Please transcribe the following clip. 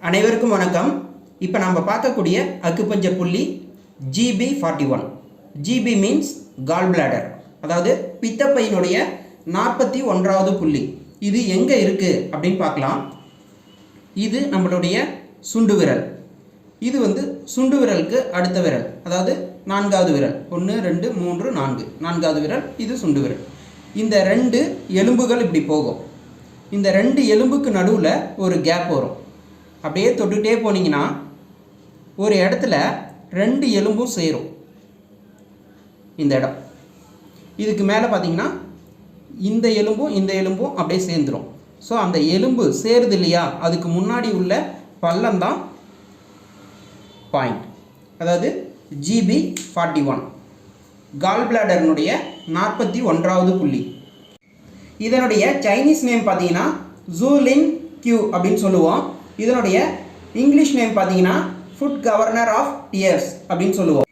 அனைவருக்கும் வணக்கம். இப்போ நம்ம பார்க்கக்கூடிய அக்குபஞ்சர் புள்ளி GB41. GB means gall bladder, அதாவது பித்தப்பையினுடைய 41வது புள்ளி. இது எங்கே இருக்குது அப்படின்னு பார்க்கலாம். இது நம்மளுடைய சுண்டு விரல். இது சுண்டு விரலுக்கு அடுத்த விரல், அதாவது 4வது விரல். 1 2 3 4 4வது விரல். இது சுண்டு விரல். இந்த 2 எலும்புகள் இப்படி போகும். இந்த 2 எலும்புக்கு நடுவில் ஒரு கேப் வரும். அப்படியே தொட்டுகிட்டே போனீங்கன்னா ஒரு இடத்துல 2 எலும்பும் சேரும். இந்த இடம் இதுக்கு மேலே பார்த்தீங்கன்னா இந்த எலும்பும் அப்படியே சேர்ந்துடும். ஸோ அந்த எலும்பு சேருது இல்லையா, அதுக்கு முன்னாடி உள்ள பள்ளம் தான் பாயிண்ட், அதாவது GB41 கால் பிளாடர்னுடைய 41வது புள்ளி. இதனுடைய சைனீஸ் நேம் பார்த்தீங்கன்னா ஜூலின் கியூ அப்படின்னு சொல்லுவோம். இதனுடைய இங்கிலீஷ் நேம் பார்த்தீங்கன்னா ஃபுட் கவர்னர் ஆஃப் டியர்ஸ் அப்படின்னு சொல்லுவோம்.